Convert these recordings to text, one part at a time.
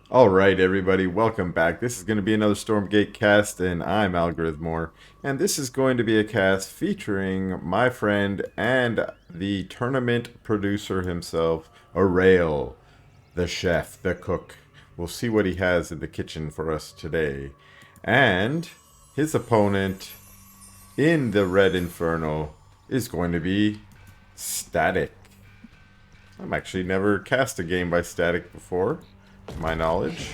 Alright everybody, welcome back. This is going to be another Stormgate cast and I'm Algorithmore. And this is going to be a cast featuring my friend and the tournament producer himself, Aureil, the chef, the cook. We'll see what he has in the kitchen for us today. And his opponent in the Red Inferno is going to be StatiC. I've actually never cast a game by StatiC before, to my knowledge.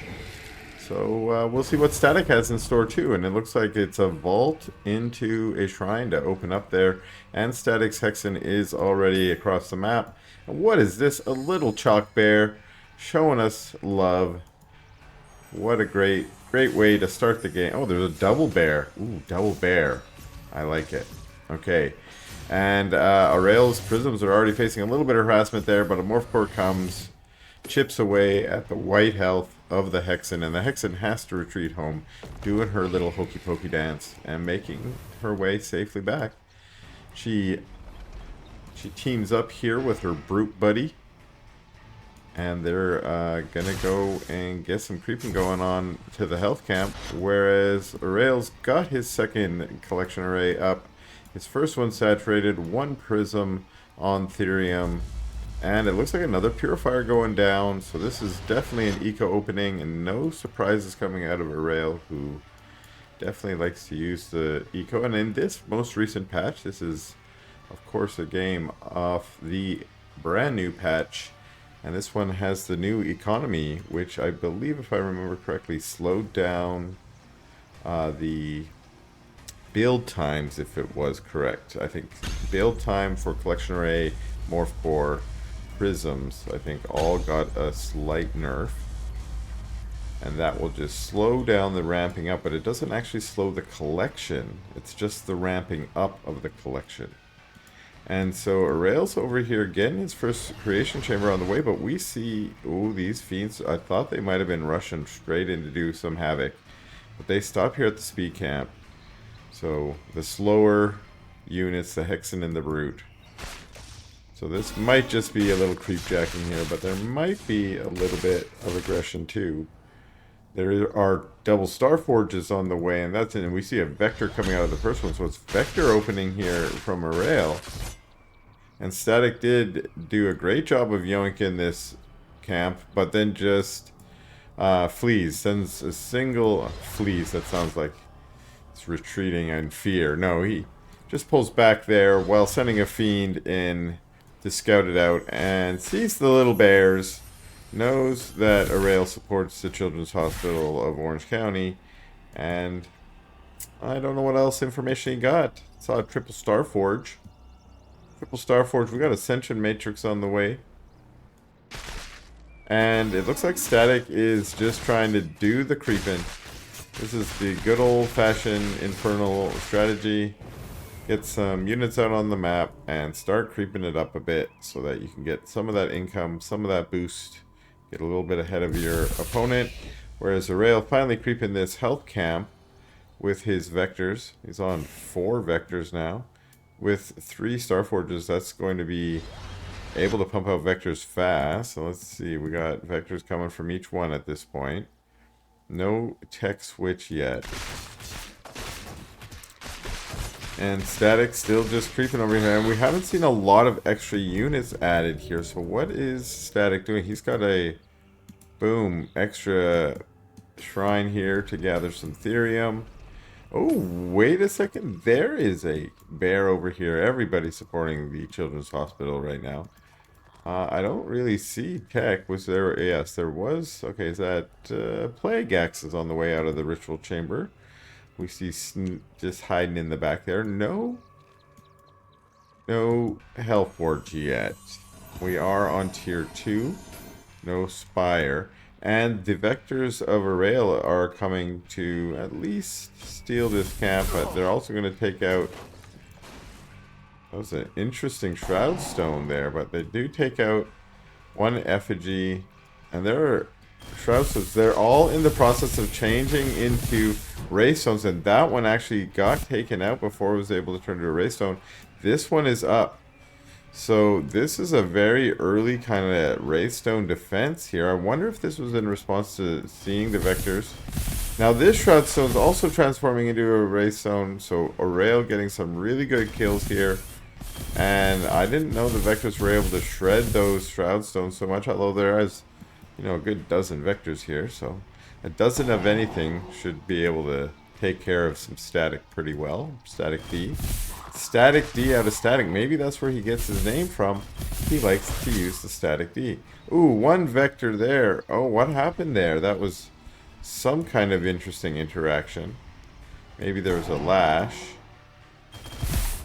So we'll see what StatiC has in store too. And it looks like it's a vault into a shrine to open up there. And StatiC's Hexen is already across the map. And what is this? A little chalk bear showing us love. What a great way to start the game. Oh, there's a double bear. Ooh, double bear. I like it. Okay. And Aureil's prisms are already facing a little bit of harassment there, but a Morph Core comes, chips away at the white health of the Hexen, and the Hexen has to retreat home, doing her little hokey pokey dance and making her way safely back. She teams up here with her brute buddy, and they're gonna go and get some creeping going on to the health camp, whereas Aureil's got his second collection array up. His first one saturated, one prism on Therium, and it looks like another purifier going down. So this is definitely an eco opening, and no surprises coming out of Aureil, who definitely likes to use the eco. And in this most recent patch, this is of course a game off the brand new patch, and this one has the new economy, which I believe, if I remember correctly, slowed down the build times, if it was correct. I think build time for collection array, morph core, prisms, I think all got a slight nerf, and that will just slow down the ramping up, but it doesn't actually slow the collection. It's just the ramping up of the collection. And so Aureil's over here getting his first creation chamber on the way, but we see, oh, these fiends, I thought they might have been rushing straight in to do some havoc, but they stop here at the speed camp. So the slower units, the Hexen and the Brute. So this might just be a little creepjacking here, but there might be a little bit of aggression too. There are double Star Forges on the way, and that's it. And we see a Vector coming out of the first one, so it's Vector opening here from Aureil. And StatiC did do a great job of yoinking this camp, but then just flees, sends a single flees. That sounds like it's retreating in fear. No, he just pulls back there while sending a fiend in to scout it out, and sees the little bears, knows that Aureil supports the Children's Hospital of Orange County, and I don't know what else information he got. Saw a triple Star Forge. Triple Star Forge, we got Ascension Matrix on the way. And it looks like StatiC is just trying to do the creeping. This is the good old-fashioned Infernal strategy. Get some units out on the map and start creeping it up a bit so that you can get some of that income, some of that boost, get a little bit ahead of your opponent. Whereas Aureil finally creeping this health camp with his vectors. He's on 4 vectors now. With 3 Starforges, that's going to be able to pump out vectors fast. So let's see, we got vectors coming from each one at this point. No tech switch yet. And StatiC still just creeping over here. And we haven't seen a lot of extra units added here. So what is StatiC doing? He's got a, boom, extra shrine here to gather some Therium. Oh, wait a second. There is a bear over here. Everybody's supporting the Children's Hospital right now. I don't really see tech. Was there? Yes, there was. Okay, is that Plague Axe is on the way out of the Ritual Chamber. We see just hiding in the back there. No Health Forge yet. We are on tier 2. No Spire. And the Vectors of Aureil are coming to at least steal this camp, but they're also going to take out... That was an interesting Shroud Stone there, but they do take out one Effigy, and there are Shroud Stones. They're all in the process of changing into Ray Stones, and that one actually got taken out before it was able to turn to a Ray Stone. This one is up. So this is a very early kind of Raystone defense here. I wonder if this was in response to seeing the vectors. Now this Shroud Stone is also transforming into a Raystone, so Aureil getting some really good kills here. And I didn't know the vectors were able to shred those Shroud Stones so much, although there is, you know, a good dozen vectors here, so a dozen of anything should be able to take care of some static pretty well. StatiC. StatiC out of static. Maybe that's where he gets his name from. He likes to use the StatiC. Ooh, one vector there. Oh, what happened there? That was some kind of interesting interaction. Maybe there was a lash.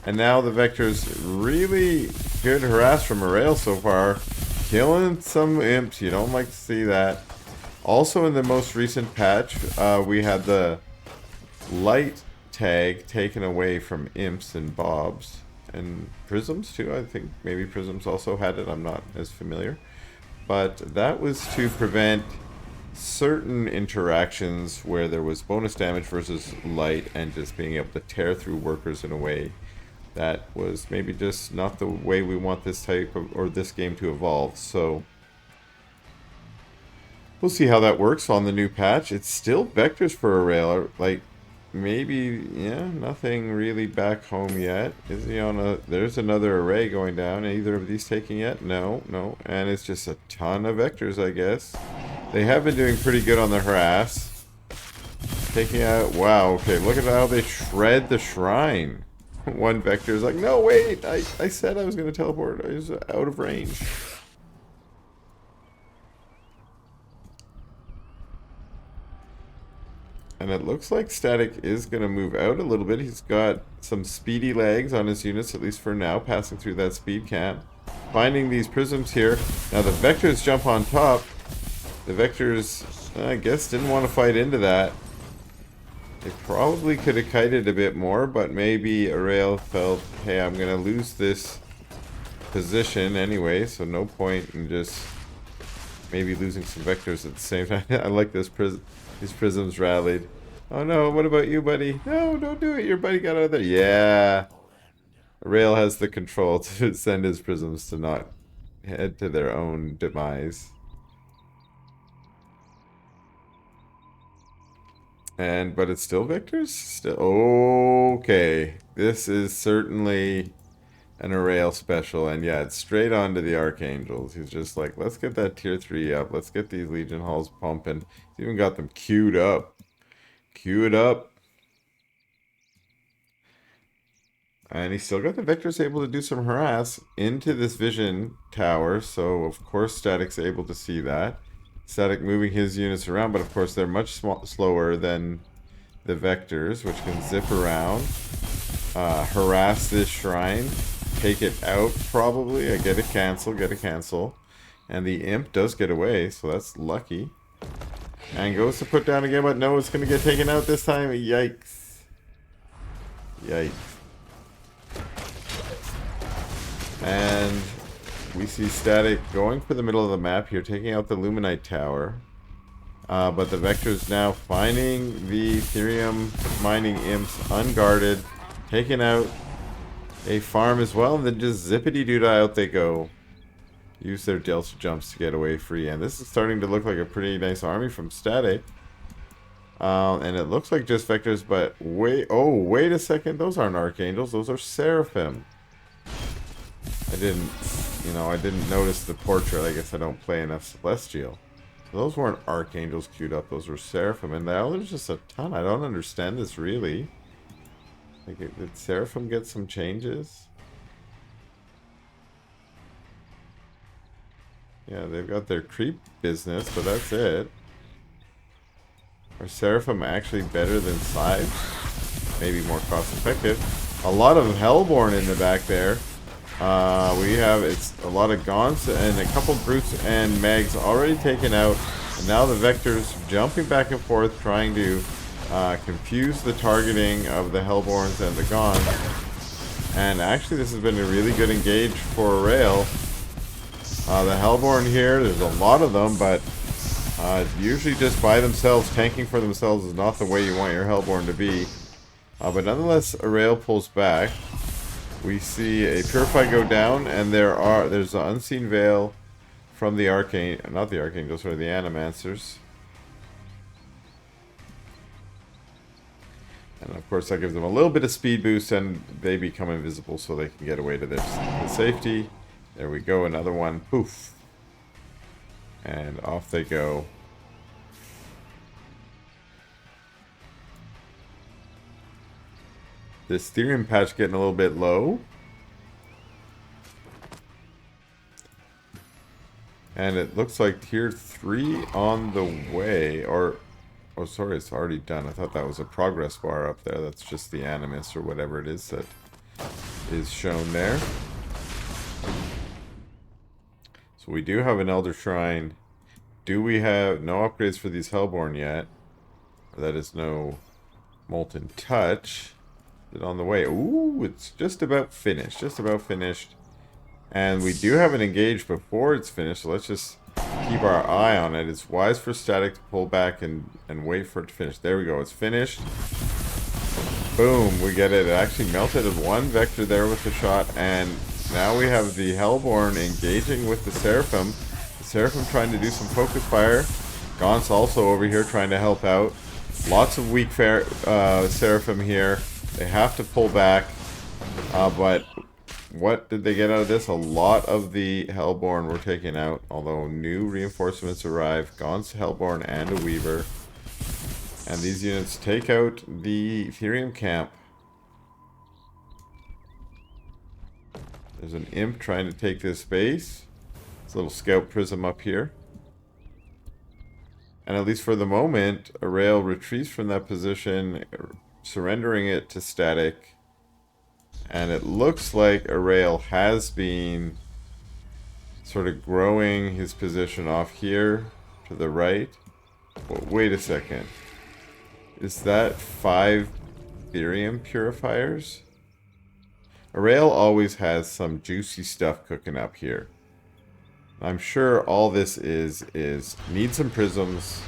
And now the vector's really good harass from Aureil so far. Killing some imps. You don't like to see that. Also in the most recent patch, we had the light tag taken away from imps and bobs. And prisms too. I think maybe prisms also had it. I'm not as familiar. But that was to prevent certain interactions where there was bonus damage versus light and just being able to tear through workers in a way that was maybe just not the way we want this type of, or this game to evolve. So we'll see how that works on the new patch. It's still vectors for Aureil. Like, maybe, yeah, nothing really back home yet. Is he on a, there's another array going down. Either of these taking yet? No, no. And it's just a ton of vectors, I guess. They have been doing pretty good on the harass. Taking out, wow, okay, look at how they shred the shrine. One vector is like, no, wait, I said I was going to teleport. I was out of range. And it looks like StatiC is going to move out a little bit. He's got some speedy legs on his units, at least for now, passing through that speed camp. Finding these prisms here. Now the vectors jump on top. The vectors, I guess, didn't want to fight into that. They probably could have kited a bit more, but maybe Aureil felt, hey, I'm going to lose this position anyway, so no point in just maybe losing some vectors at the same time. I like this these prisms rallied. Oh no, what about you, buddy? No, don't do it. Your buddy got out of there. Yeah. Aureil has the control to send his prisms to not head to their own demise. But it's still vectors? Still okay. This is certainly an Aureil special, and yeah, it's straight on to the Archangels. He's just like, let's get that tier 3 up. Let's get these Legion Halls pumping. He's even got them queued up. Queue it up. And he's still got the vectors able to do some harass into this vision tower, so of course StatiC's able to see that. StatiC moving his units around, but of course they're much slower than the vectors, which can zip around, harass this shrine, take it out probably. I get a cancel, and the imp does get away, so that's lucky. And goes to put down again, but no, it's going to get taken out this time. Yikes. Yikes. And we see StatiC going for the middle of the map here, taking out the Luminite Tower. But the vectors now finding the Ethereum mining imps unguarded, taking out a farm as well, and then just zippity-doo-dah out they go. Use their delta jumps to get away free, and this is starting to look like a pretty nice army from StatiC. And it looks like just vectors, but wait a second, those aren't Archangels, those are Seraphim. I didn't notice the portrait. I guess I don't play enough Celestial. So those weren't Archangels queued up, those were Seraphim, and now there's just a ton. I don't understand this really. Like, did Seraphim get some changes? Yeah, they've got their creep business, but that's it. Are Seraphim actually better than Scythes? Maybe more cost effective. A lot of Hellborn in the back there. It's a lot of Gaunts and a couple Brutes and Megs already taken out. And now the Vectors jumping back and forth trying to confuse the targeting of the Hellborns and the Gaunts. And actually this has been a really good engage for Aureil. The Hellborn here, there's a lot of them, but usually just by themselves, tanking for themselves is not the way you want your Hellborn to be. But nonetheless, Aureil pulls back. We see a Purify go down, and there's an Unseen Veil from the not the Archangels, or the Animancers. And of course that gives them a little bit of speed boost, and they become invisible so they can get away to their safety. There we go, another one. Poof. And off they go. This Therium patch getting a little bit low. And it looks like tier 3 on the way, or... Oh, sorry, it's already done. I thought that was a progress bar up there. That's just the Animus or whatever it is that is shown there. So we do have an Elder Shrine. Do we have no upgrades for these Hellborn yet? That is no Molten Touch. Is it on the way? Ooh, it's just about finished. Just about finished. And we do have an engage before it's finished, so let's just keep our eye on it. It's wise for StatiC to pull back and wait for it to finish. There we go, it's finished. Boom, we get it. It actually melted at one vector there with the shot, and now we have the Hellborn engaging with the Seraphim. The Seraphim trying to do some focus fire. Gaunt's also over here trying to help out. Lots of weak Seraphim here. They have to pull back, but what did they get out of this? A lot of the Hellborn were taken out, although new reinforcements arrive. Gaunt's Hellborn and a Weaver. And these units take out the Therium camp. There's an Imp trying to take this base. This little scout prism up here. And at least for the moment, Aureil retreats from that position, surrendering it to StatiC. And it looks like Aureil has been sort of growing his position off here to the right. But wait a second. Is that 5 Therium purifiers? Aureil always has some juicy stuff cooking up here. I'm sure all this is need some prisms.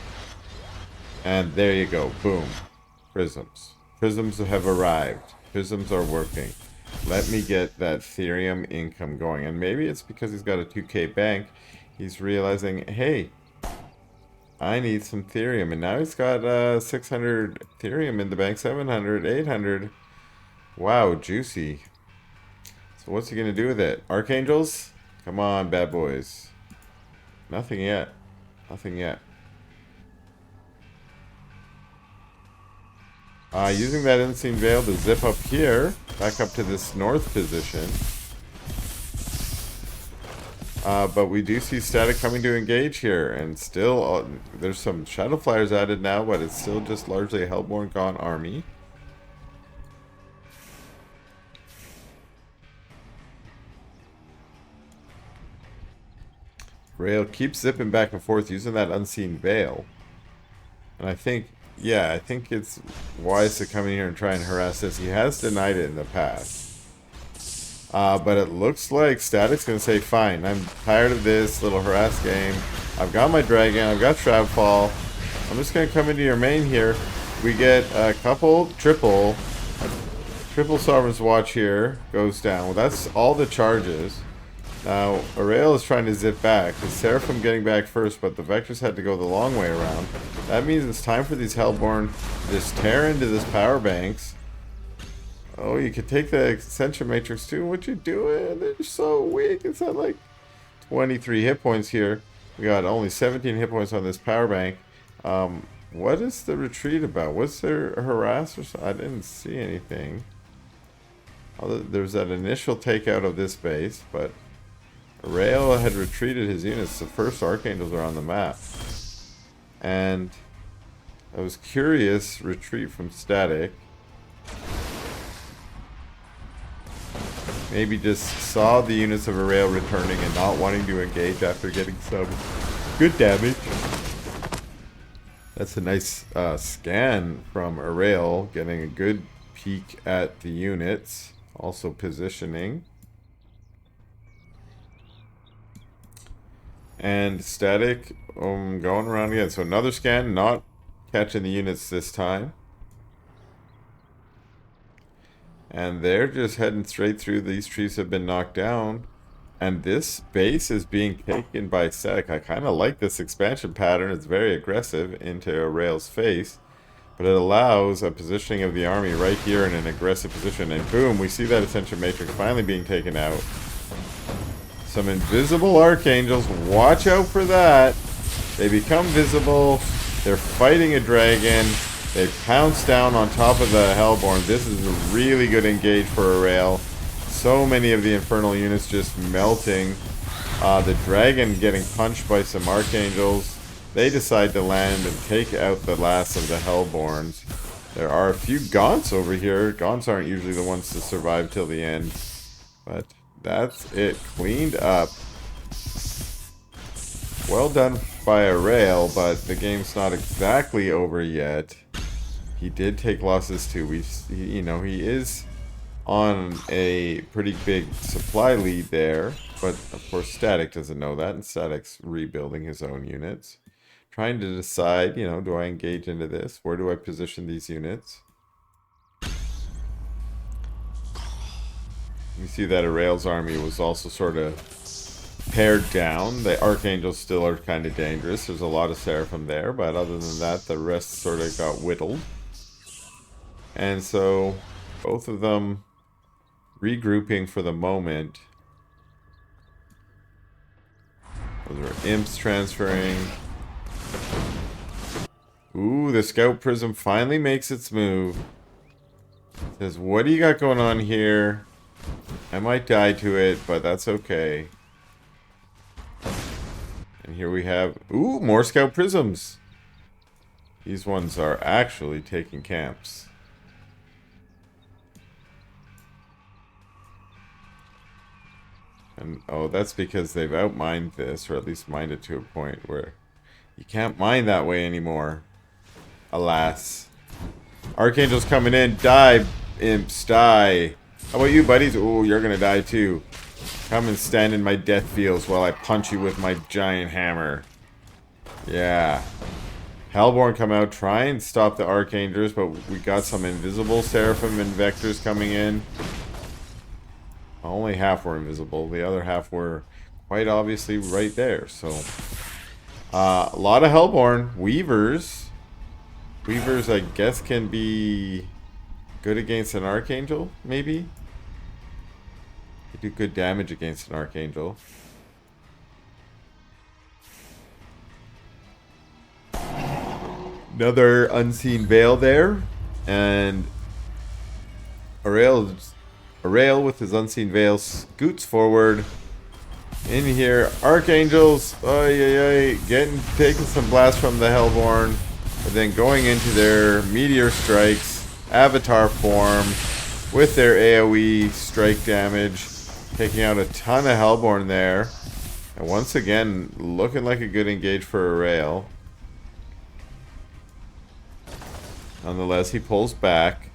And there you go. Boom. Prisms. Prisms have arrived. Prisms are working. Let me get that Therium income going. And maybe it's because he's got a 2k bank. He's realizing, hey, I need some Therium. And now he's got 600 Therium in the bank. 700, 800. Wow, juicy. So what's he going to do with it? Archangels? Come on, bad boys. Nothing yet. Nothing yet. Using that Unseen Veil to zip up here, back up to this north position. But we do see StatiC coming to engage here, and still, there's some Shadow Flyers added now, but it's still just largely a Hellborn Gaunt army. Aureil keeps zipping back and forth using that Unseen Veil. And I think, yeah, I think it's wise to come in here and try and harass this. He has denied it in the past. But it looks like StatiC's going to say, fine, I'm tired of this little harass game. I've got my dragon, I've got Shroudfall. I'm just going to come into your main here. We get a couple, triple Sovereign's Watch here goes down. Well, that's all the charges. Now, Aureil is trying to zip back. The Seraphim getting back first, but the Vectors had to go the long way around. That means it's time for these Hellborn to just tear into this power banks. Oh, you could take the Ascension Matrix too. What you doing? They're so weak. It's at like 23 hit points here. We got only 17 hit points on this power bank. What is the retreat about? What's their harass or something? I didn't see anything. There's that initial takeout of this base, but Aureil had retreated his units. The first Archangels are on the map. And I was curious, retreat from StatiC. Maybe just saw the units of Aureil returning and not wanting to engage after getting some good damage. That's a nice scan from Aureil, getting a good peek at the units. Also positioning. And StatiC going around again. So another scan, not catching the units this time. And they're just heading straight through. These trees have been knocked down. And this base is being taken by StatiC. I kind of like this expansion pattern. It's very aggressive into Aureil's face. But it allows a positioning of the army right here in an aggressive position. And boom, we see that Ascension Matrix finally being taken out. Some invisible Archangels. Watch out for that. They become visible. They're fighting a dragon. They pounce down on top of the Hellborn. This is a really good engage for Aureil. So many of the Infernal units just melting. The dragon getting punched by some Archangels. They decide to land and take out the last of the Hellborns. There are a few Gaunts over here. Gaunts aren't usually the ones to survive till the end. But that's it. Cleaned up. Well done by Aureil, but the game's not exactly over yet. He did take losses too. He is on a pretty big supply lead there, but of course StatiC doesn't know that, and StatiC's rebuilding his own units. Trying to decide, do I engage into this? Where do I position these units? You see that Aureil's army was also sort of pared down. The Archangels still are kind of dangerous. There's a lot of Seraphim there, but other than that, the rest sort of got whittled. And so, both of them regrouping for the moment. Those are imps transferring. Ooh, the Scout Prism finally makes its move. Says, what do you got going on here? I might die to it, but that's okay. And here we have... Ooh, more Scout Prisms. These ones are actually taking camps. And, oh, that's because they've outmined this, or at least mined it to a point where you can't mine that way anymore. Alas. Archangel's coming in. Die, imps, die. How about you, buddies? Oh, you're gonna die too. Come and stand in my death fields while I punch you with my giant hammer. Yeah. Hellborn come out, try and stop the Archangels, but we got some invisible Seraphim and Vectors coming in. Only half were invisible. The other half were quite obviously right there. So, a lot of Hellborn. Weavers. Weavers, I guess, can be good against an Archangel, maybe? They do good damage against an Archangel. Another Unseen Veil there. And Aureil with his Unseen Veil scoots forward. In here, Archangels, taking some blasts from the Hellborn, but then going into their Meteor Strikes, Avatar form, with their AoE strike damage, taking out a ton of Hellborn there. And once again, looking like a good engage for Aureil. Nonetheless, he pulls back.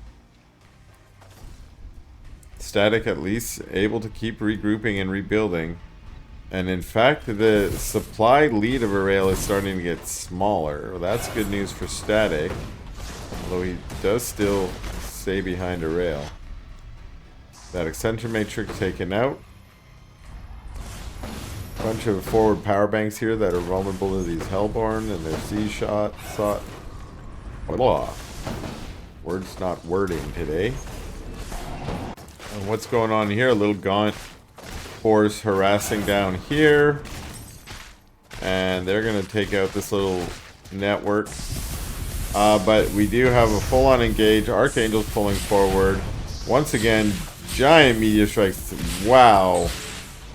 StatiC at least able to keep regrouping and rebuilding. And in fact, the supply lead of Aureil is starting to get smaller. Well, that's good news for StatiC. Although he does still stay behind Aureil. That Ascension Matrix taken out. Bunch of forward power banks here that are vulnerable to these Hellborn and their siege shot. Blah. Word's not wording today. And what's going on here? A little Gaunt force harassing down here. And they're going to take out this little network. But we do have a full-on engage. Archangels pulling forward. Once again, giant meteor strikes. Wow.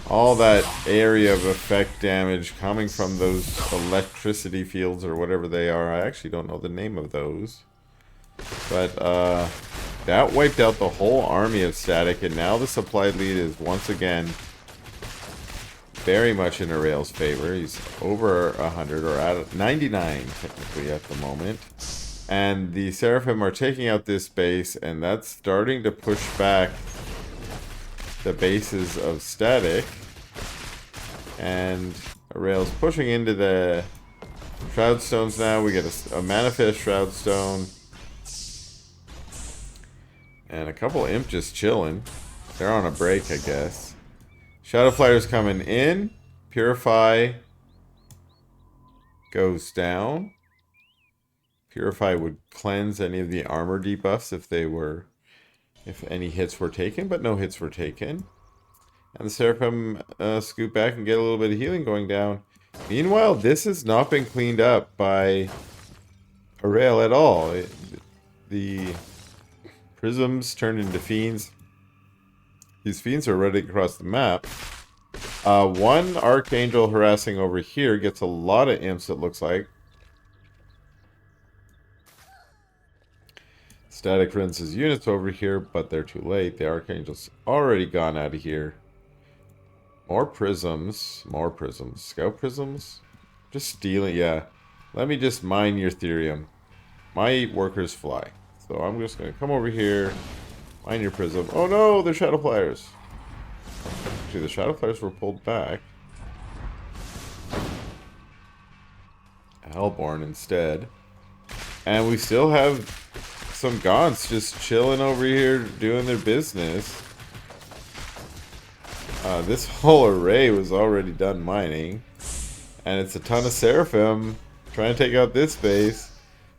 All that area of effect damage coming from those electricity fields or whatever they are. I actually don't know the name of those. But that wiped out the whole army of StatiC, and now the supply lead is once again very much in Aureil's favor. He's over 100, or at 99 technically at the moment. And the Seraphim are taking out this base, and that's starting to push back the bases of StatiC. And Aureil's pushing into the Shroud Stones now. We get a Manifest Shroud Stone. And a couple imp just chilling. They're on a break, I guess. Shadow Flyers coming in. Purify goes down. Purify would cleanse any of the armor debuffs if any hits were taken, but no hits were taken. And the Seraphim scoot back and get a little bit of healing going down. Meanwhile, this has not been cleaned up by Aureil at all. The prisms turned into fiends. These fiends are running across the map. One Archangel harassing over here gets a lot of imps, it looks like. StatiC runs his units over here, but they're too late. The Archangel's already gone out of here. More prisms. More prisms. Scout prisms? Just stealing. Yeah. Let me just mine your Therium. My workers fly. So I'm just going to come over here. Mine your prism. Oh no! They're Shadow Flyers. Actually, the Shadow Flyers were pulled back. Hellborn instead. And we still have some Gaunts just chilling over here doing their business. This whole array was already done mining. And it's a ton of Seraphim trying to take out this base.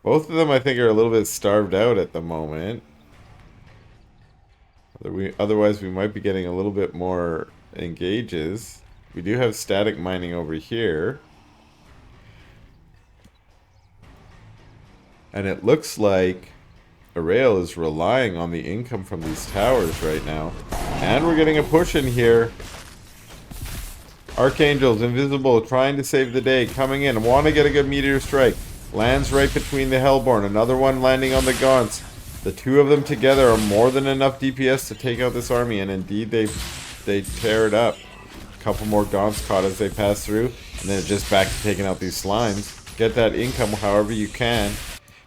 Both of them, I think, are a little bit starved out at the moment. Otherwise, we might be getting a little bit more engages. We do have StatiC mining over here. And it looks like Aureil is relying on the income from these towers right now. And we're getting a push in here. Archangels, invisible, trying to save the day, coming in. Want to get a good meteor strike. Lands right between the Hellborn. Another one landing on the Gaunts. The two of them together are more than enough DPS to take out this army. And indeed, they tear it up. A couple more Gaunts caught as they pass through. And then it's just back to taking out these slimes. Get that income however you can.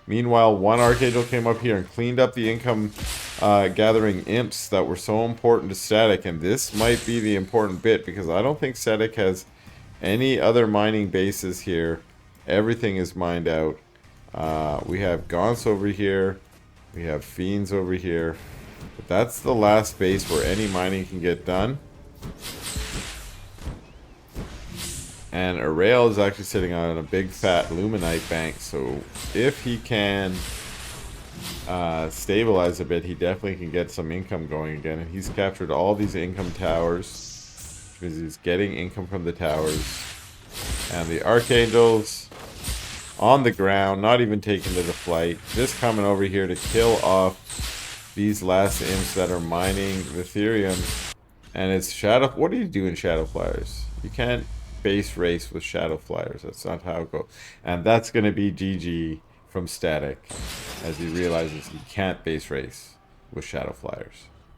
Meanwhile, one Archangel came up here and cleaned up the income gathering imps that were so important to StatiC. And this might be the important bit because I don't think StatiC has any other mining bases here. Everything is mined out. We have Gaunts over here. We have Fiends over here. But that's the last base where any mining can get done. And Aureil is actually sitting on a big fat Luminite bank, so if he can stabilize a bit, he definitely can get some income going again. And he's captured all these income towers, because he's getting income from the towers. And the Archangels on the ground, not even taking to the flight, just coming over here to kill off these last imps that are mining the Therium. And it's Shadow... What do you do in Shadow Flyers? You can't base race with Shadow Flyers. That's not how it goes. And that's going to be GG from StatiC as he realizes he can't base race with Shadow Flyers.